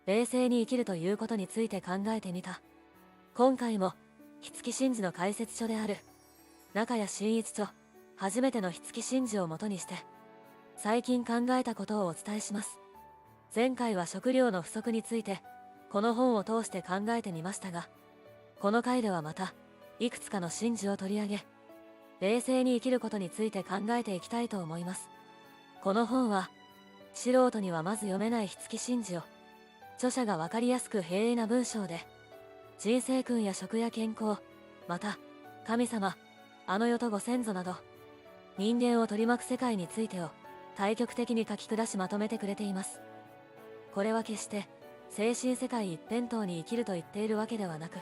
冷静に生きるということについて考えてみた。今回も火付真嗣の解説書である中谷真一著初めての火付真嗣をもとにして最近考えたことをお伝えします。前回は食料の不足についてこの本を通して考えてみましたが、この回ではまたいくつかの真嗣を取り上げ、冷静に生きることについて考えていきたいと思います。この本は素人にはまず読めない火付真嗣を著者が分かりやすく平易な文章で人生訓や食や健康、また神様、あの世とご先祖など人間を取り巻く世界についてを対極的に書き下しまとめてくれています。これは決して精神世界一辺倒に生きると言っているわけではなく、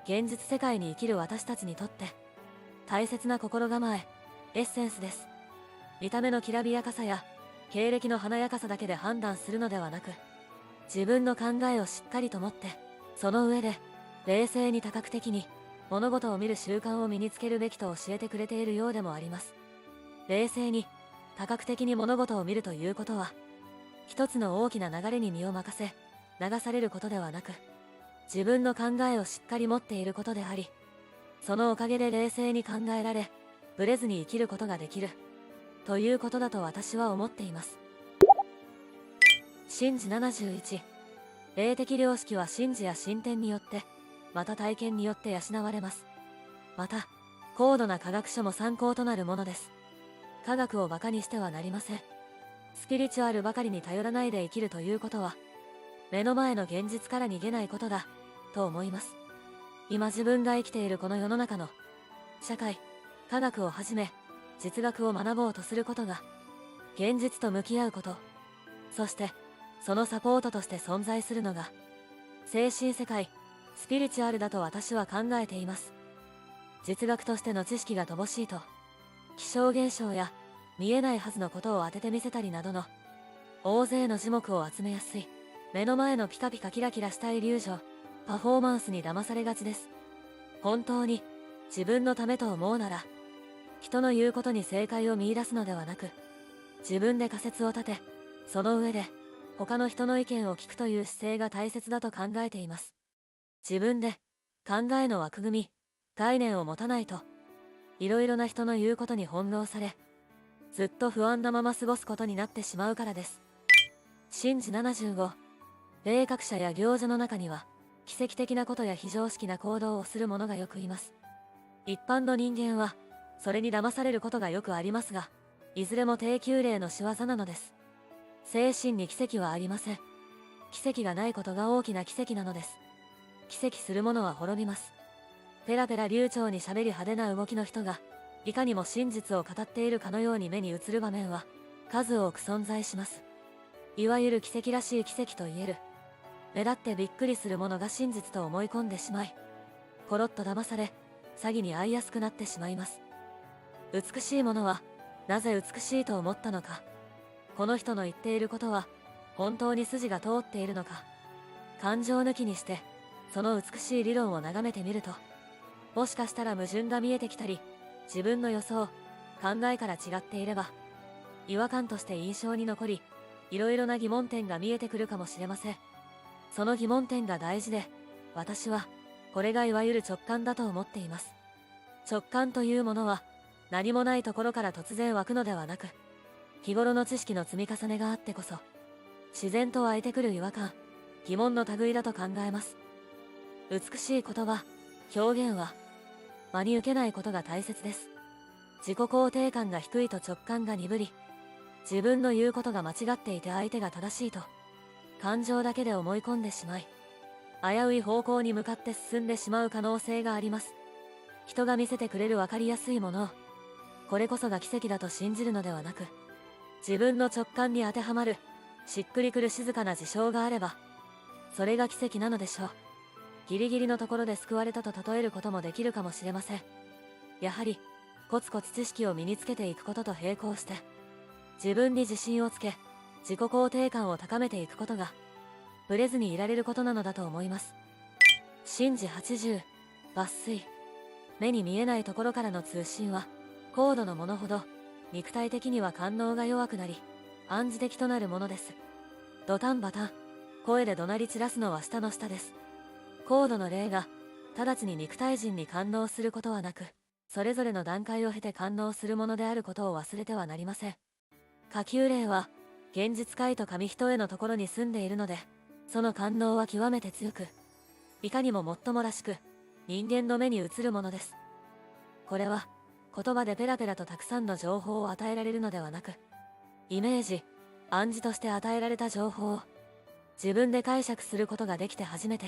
現実世界に生きる私たちにとって大切な心構え、エッセンスです。見た目のきらびやかさや経歴の華やかさだけで判断するのではなく、自分の考えをしっかりと持って、その上で冷静に多角的に物事を見る習慣を身につけるべきと教えてくれているようでもあります。冷静に多角的に物事を見るということは、一つの大きな流れに身を任せ流されることではなく、自分の考えをしっかり持っていることであり、そのおかげで冷静に考えられ、ブレずに生きることができるということだと私は思っています。真嗣71、霊的良識は神事や進展によって、また体験によって養われます。また高度な科学書も参考となるものです。科学をバカにしてはなりません。スピリチュアルばかりに頼らないで生きるということは、目の前の現実から逃げないことだと思います。今自分が生きているこの世の中の社会、科学をはじめ実学を学ぼうとすることが現実と向き合うこと、そしてそのサポートとして存在するのが精神世界、スピリチュアルだと私は考えています。実学としての知識が乏しいと、気象現象や見えないはずのことを当ててみせたりなどの大勢の耳目を集めやすい目の前のピカピカキラキラしたイリュージョン、パフォーマンスに騙されがちです。本当に自分のためと思うなら、人の言うことに正解を見出すのではなく、自分で仮説を立て、その上で他の人の意見を聞くという姿勢が大切だと考えています。自分で考えの枠組み、概念を持たないと、いろいろな人の言うことに翻弄され、ずっと不安なまま過ごすことになってしまうからです。真嗣75、霊覚者や行者の中には奇跡的なことや非常識な行動をする者がよくいます。一般の人間はそれに騙されることがよくありますが、いずれも低級霊の仕業なのです。精神に奇跡はありません。奇跡がないことが大きな奇跡なのです。奇跡する者は滅びます。ペラペラ流暢に喋り派手な動きの人がいかにも真実を語っているかのように目に映る場面は数多く存在します。いわゆる奇跡らしい奇跡と言える、目立ってびっくりするものが真実と思い込んでしまい、コロッと騙され詐欺に遭いやすくなってしまいます。美しいものはなぜ美しいと思ったのか、この人の言っていることは本当に筋が通っているのか、感情抜きにしてその美しい理論を眺めてみると、もしかしたら矛盾が見えてきたり、自分の予想、考えから違っていれば違和感として印象に残り、いろいろな疑問点が見えてくるかもしれません。その疑問点が大事で、私はこれがいわゆる直感だと思っています。直感というものは何もないところから突然湧くのではなく、日頃の知識の積み重ねがあってこそ自然と湧いてくる違和感、疑問の類だと考えます。美しい言葉、表現は真に受けないことが大切です。自己肯定感が低いと直感が鈍り、自分の言うことが間違っていて相手が正しいと感情だけで思い込んでしまい、危うい方向に向かって進んでしまう可能性があります。人が見せてくれる分かりやすいものを、これこそが奇跡だと信じるのではなく、自分の直感に当てはまるしっくりくる静かな事象があれば、それが奇跡なのでしょう。ギリギリのところで救われたと例えることもできるかもしれません。やはりコツコツ知識を身につけていくことと並行して、自分に自信をつけ自己肯定感を高めていくことがブレずにいられることなのだと思います。真嗣80、抜粋。目に見えないところからの通信は高度のものほど肉体的には感能が弱くなり暗示的となるものです。ドタンバタン、声で怒鳴り散らすのは下の下です。高度の霊が直ちに肉体人に感応することはなく、それぞれの段階を経て感応するものであることを忘れてはなりません。下級霊は現実界と紙一重のところに住んでいるので、その感応は極めて強く、いかにももっともらしく人間の目に映るものです。これは言葉でペラペラとたくさんの情報を与えられるのではなく、イメージ、暗示として与えられた情報を自分で解釈することができて初めて、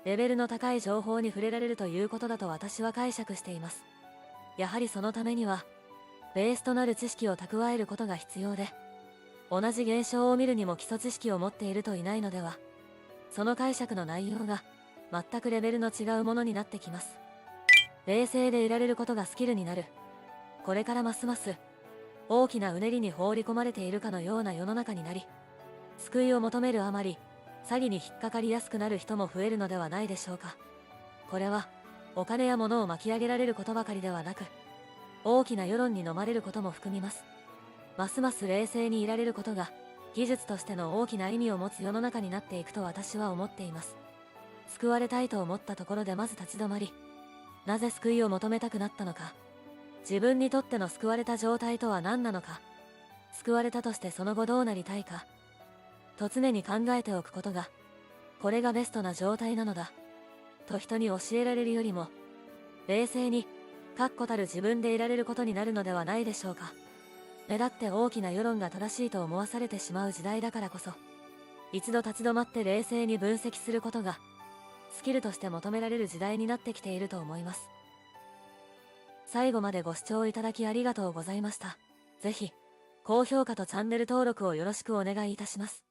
レベルの高い情報に触れられるということだと私は解釈しています。やはりそのためには、ベースとなる知識を蓄えることが必要で、同じ現象を見るにも基礎知識を持っているといないのでは、その解釈の内容が全くレベルの違うものになってきます。冷静でいられることがスキルになる。これからますます大きなうねりに放り込まれているかのような世の中になり、救いを求めるあまり詐欺に引っかかりやすくなる人も増えるのではないでしょうか。これはお金や物を巻き上げられることばかりではなく、大きな世論に飲まれることも含みます。ますます冷静にいられることが技術としての大きな意味を持つ世の中になっていくと私は思っています。救われたいと思ったところでまず立ち止まり、なぜ救いを求めたくなったのか、自分にとっての救われた状態とは何なのか、救われたとしてその後どうなりたいかと常に考えておくことが、これがベストな状態なのだと人に教えられるよりも、冷静に確固たる自分でいられることになるのではないでしょうか。目立って大きな世論が正しいと思わされてしまう時代だからこそ、一度立ち止まって冷静に分析することがスキルとして求められる時代になってきていると思います。最後までご視聴いただきありがとうございました。ぜひ高評価とチャンネル登録をよろしくお願いいたします。